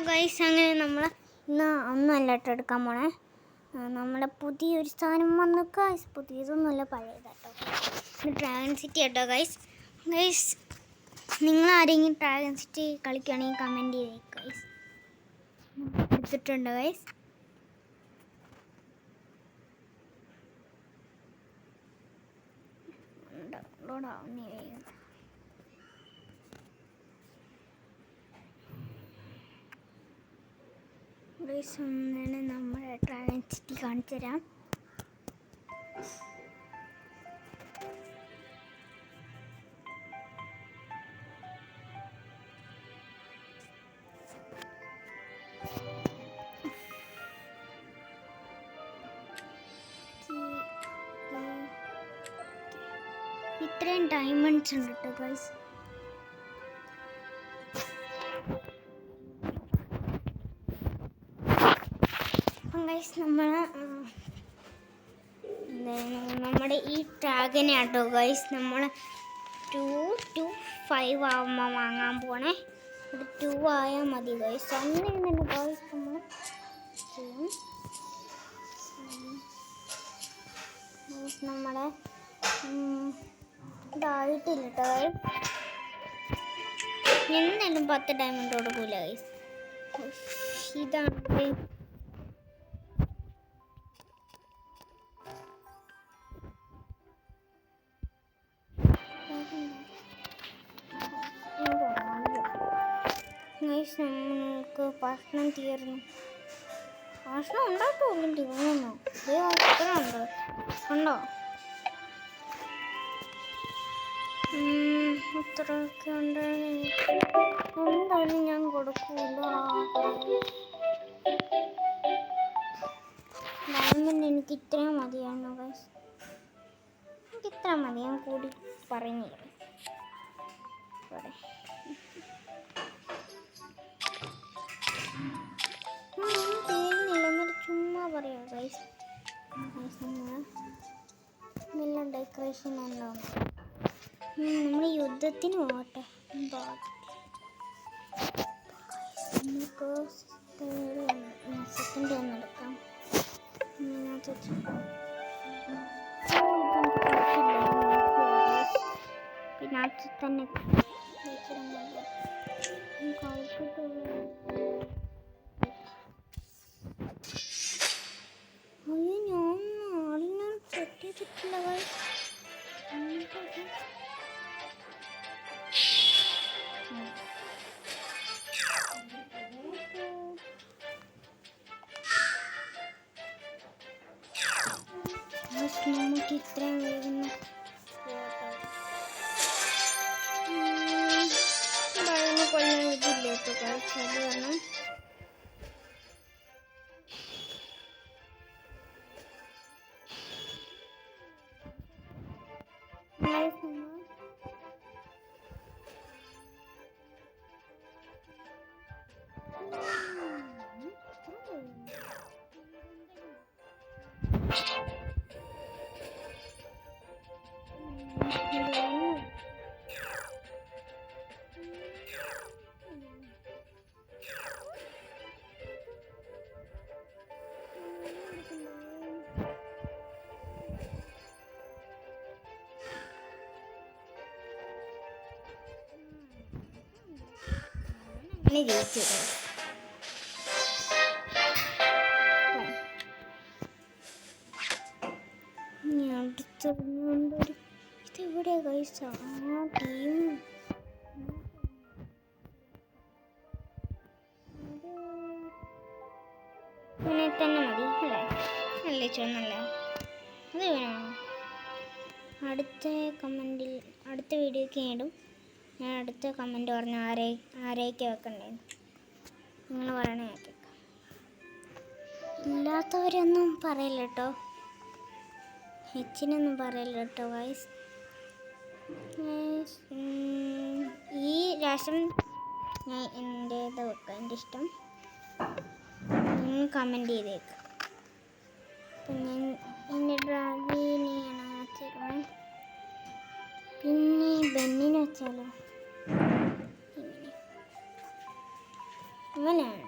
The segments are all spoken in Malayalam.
ഗൈസ്, അങ്ങനെ നമ്മൾ ഇന്ന് ഒന്നുമല്ല കേട്ടോ എടുക്കാൻ പോണേ. നമ്മുടെ പുതിയൊരു സാധനം വന്നു ഗൈസ്. പുതിയതൊന്നുമല്ല, പഴയതാട്ടോ. ഡ്രാഗൺ സിറ്റി കേട്ടോ ഗൈസ്. ഗൈസ്, നിങ്ങൾ ആരെങ്കിലും ഡ്രാഗൺ സിറ്റി കളിക്കുകയാണെങ്കിൽ കമൻറ്റ് ചെയ്തേ ഗൈസ്. എടുത്തിട്ടുണ്ട് ഗൈസ്. ഒന്നാണ് നമ്മുടെ ഡ്രാഗൺ സിറ്റി കാണിച്ചു തരാം. ഇത്രയും ഡയമണ്ട്സ് ഉണ്ട് കേട്ടോ ഗൈസ്. ഗൈസ്, നമ്മുടെ ഈ ഡ്രാഗനെ ആട്ടോ ഗൈസ് നമ്മൾ 2 to 5 ആകുമ്പോൾ വാങ്ങാൻ പോണേ. ഒരു 2 ആയാൽ മതി ഗൈസ്. അങ്ങനെ തന്നെ ഗൈസ് നമ്മൾ ചെയ്യും. നമ്മളെ ഇതായിട്ടില്ല കേട്ടോ ഗൈസ്. എന്തായാലും 10 ഡയമണ്ട് കൊടുക്കൂല ഗൈസ്. ഇതാണ് നമുക്ക് ഭക്ഷണം തീർന്നു. ഭക്ഷണം ഉണ്ടാക്കുമല്ലോ തീർന്നു. എത്ര ഉണ്ട് ഉണ്ടോ? ഇത്രയൊക്കെ ഉണ്ട്. എന്തായാലും ഞാൻ കൊടുക്കൂല. ഡയമണ്ട് എനിക്ക് ഇത്രയും മതിയായിരുന്നു ഗൈസ്. എനിക്ക് ഇത്ര മതി. ഞാൻ കൂടി പറഞ്ഞില്ല. തീർന്നില്ല, ചുമ്മാ പറയാം ഗൈസ്. നല്ല ഡെക്കറേഷൻ ഉണ്ടാവും. നമ്മൾ യുദ്ധത്തിന് പോകട്ടെ. നമുക്ക് സെക്കൻഡ് ഒന്നെടുക്കാം. പിന്നെ അത് തന്നെ ഞാൻ ആളിനെ തെറ്റിച്ചിട്ടില്ല ഗൈസ്. നമുക്ക് ഇത്രയും വേഗം കൊല്ലാൻ ഇതില്ല കേട്ടോ ഗൈസ്. അത് കാരണം ജയിച്ചു. അടുത്തൊരു ഇതെവിടെ ഗൈസ്? ആ ടീം ഇവനെ തന്നെ മതി അല്ലേ? അല്ലേ ചൊന്നല്ല അത് വേണോ? അടുത്ത കമൻറ്റിൽ അടുത്ത വീഡിയോക്ക് ഇടും. ഞാൻ അടുത്ത കമൻറ്റ് പറഞ്ഞു ആരെയൊക്കെ വെക്കണ്ടേന്ന് നിങ്ങൾ പറയണേ കേൾക്കാം. ഇല്ലാത്തവരൊന്നും പറയില്ല കേട്ടോ. ഹെച്ചിനൊന്നും പറയില്ല കേട്ടോ ഗൈസ്. ഈ രാഷ്ട്രം ഞാൻ എൻ്റേത് വെക്കാം. എൻ്റെ ഇഷ്ടം കമൻറ്റ് ചെയ്തേക്കാം. അപ്പം ഞാൻ എൻ്റെ ഡ്രാഗിനെയാണ് വെച്ചേക്കുന്നത്. പിന്നെ ബെന്നിനെ വെച്ചാലോ? ഇങ്ങനെയാണ്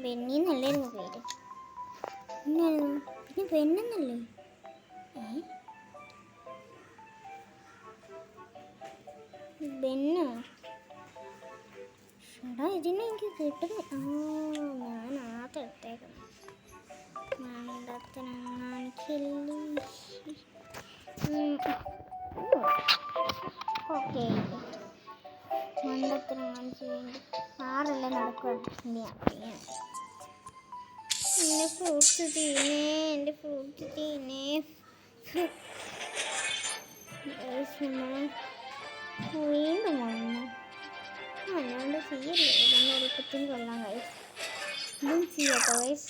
ബെന്നി എന്നല്ലായിരുന്നു പേര്. പിന്നെ ബെന്നല്ലേ? ബെന്നോ? ഷടാ, ഇതിനെ എനിക്ക് കിട്ടുന്നു. ഞാൻ എടുത്തേക്കുന്നു. ഓക്കെ, മണ്ടത്തിനും കാണിച്ച് വേണ്ടി 6 നടക്കുക. എൻ്റെ ഫ്രൂട്ട്സ് തീനേ വീണ്ടും വന്നു. അല്ലാണ്ട് ചെയ്യല്ലേ, ഇതൊന്നും എളുപ്പത്തിന് കൊള്ളാം ഗൈസ്. ഇതും ചെയ്യട്ടോ ഗൈസ്.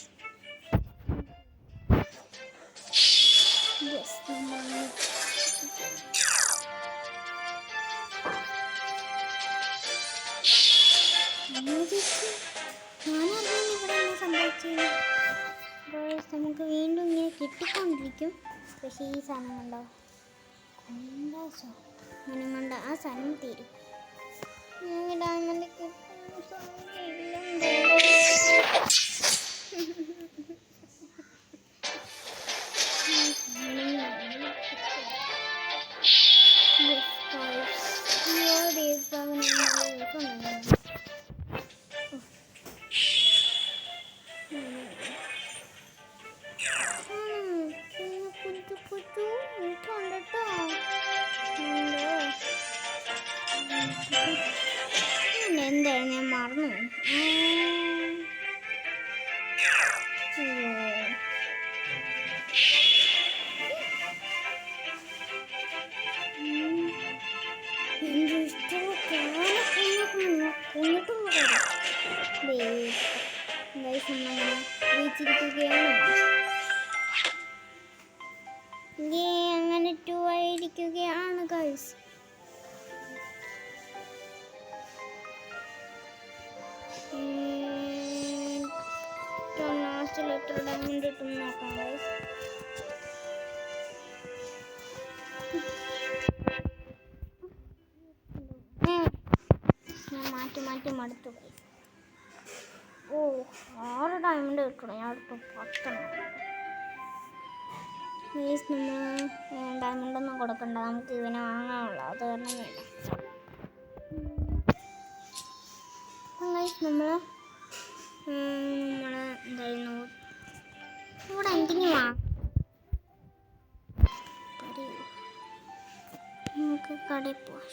നമുക്ക് വീണ്ടും ഇങ്ങനെ കിട്ടിക്കൊണ്ടിരിക്കും. പക്ഷേ ഈ സാധനം കണ്ടോ, അങ്ങനെ കണ്ട ആ സാധനം തീരും. ഡയമണ്ട് എന്തായാലും ഞാൻ മറന്നു. എൻ്റെ ഇഷ്ടമുള്ള അങ്ങനെ 2 ആയിരിക്കുകയാണ് ഗൈസ്. ലെറ്റർ ഡയമണ്ട് ഇട്ടൊന്ന് നോക്കാം ഗൈസ്. ഞാൻ മാറ്റി മടുത്തു പോയി. 6 ഡയമണ്ട് കിട്ടണം. ഞാൻ അടുത്ത് 10 ഗൈസ്. നമ്മൾ ഡയമണ്ടൊന്നും കൊടുക്കണ്ട, നമുക്ക് ഇവനെ വാങ്ങാനുള്ള അത് കാരണം വേണ്ട ഗൈസ്. നമ്മൾ എന്തായിരുന്നു ഇവിടെ എന്തെങ്കിലും നമുക്ക് കടയിൽ പോവാം.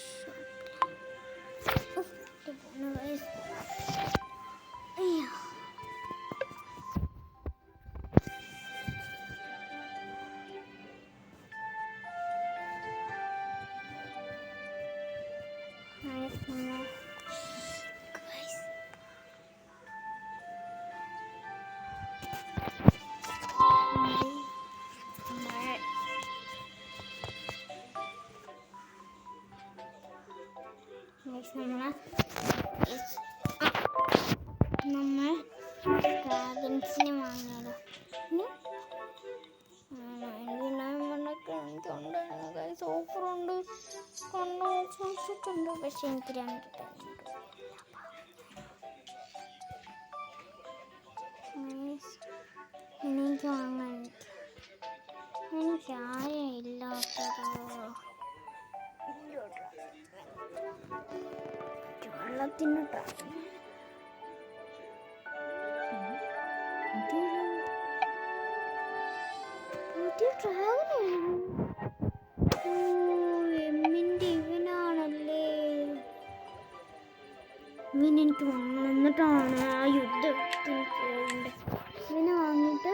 നമ്മൾ ഡ്രാഗൺസിനെ വാങ്ങിയാലോ? ഓഫറുണ്ട്, കണ്ടുണ്ട്. പക്ഷെ എനിക്ക് 2 എനിക്ക് വാങ്ങാൻ എനിക്ക് ആരും ഇല്ലാത്തതോ. വെള്ളത്തിന് എമ്മിൻ്റെ ഇവനാണല്ലേ. ഇവനെനിക്ക് വാങ്ങണം. എന്നിട്ടാണ് ആ യുദ്ധത്തിന് പോകേണ്ടത്. ഇവനെ വാങ്ങിയിട്ട്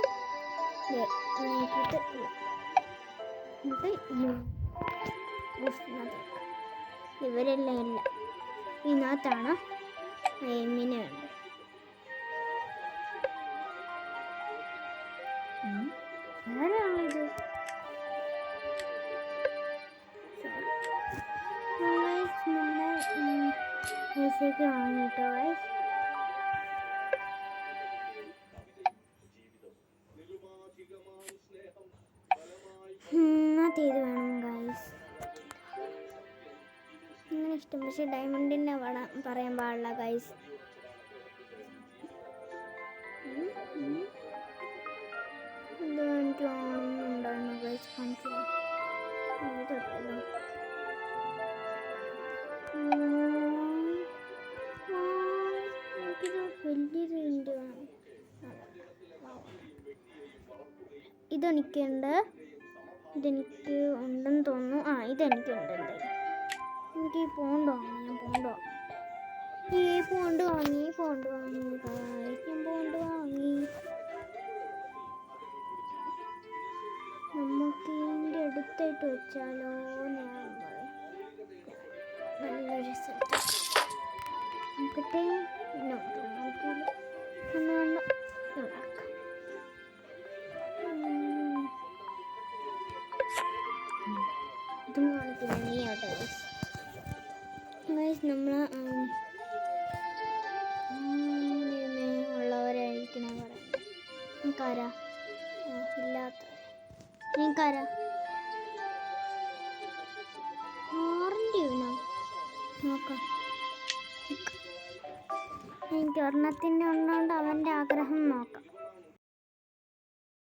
ഇവരെല്ലാം ഇല്ല. ഇതിനകത്താണ് എമ്മിനെ വേണ്ടത്. ആരാണിത്? പൈസയ്ക്ക് വാങ്ങിട്ടോ ഇന്നത്തെ ഇത് വേണം ഗൈസ്. ഇങ്ങനെ ഇഷ്ടം. പക്ഷെ ഡയമണ്ടിൻ്റെ പറയാൻ പാടില്ല ഗൈസ്. ഇത് എനിക്ക് കാണുന്നുണ്ടായിരുന്നു ഗൈസ്, കാണിച്ചില്ല. ഇതല്ലോ എനിക്കിത് വലിയൊരു ഇൻഡ് വേണം. ഇതെനിക്കുണ്ട്, ഇതെനിക്ക് ഉണ്ടെന്ന് തോന്നുന്നു. ഇതെനിക്കുണ്ട് എന്തായാലും. എനിക്ക് ഈ പോണ്ട് വാങ്ങി, ഞാൻ പോണ്ട് വാങ്ങി, ഞാൻ പോണ്ട് വാങ്ങി. നമുക്ക് ഇതിൻ്റെ അടുത്തായിട്ട് വെച്ചാലോ ഞാൻ പറയും. നല്ലൊരു സ്ഥലത്ത് നോക്കട്ടെ. ഇതും കാണിക്കില്ല, നീ ആട്ടെ ഗൈസ്. നമ്മൾ ഉള്ളവരായിരിക്കണം പറയുന്നത്. നിങ്ങൾക്കാരാ ഇല്ലാത്തവർ? നിങ്ങൾക്കാരാ? ആറിൻ്റെ ഇവനോ നോക്കാം. എനിക്ക് ഒരെണ്ണത്തിൻ്റെ ഉള്ളതുകൊണ്ട് അവൻ്റെ ആഗ്രഹം നോക്കാം.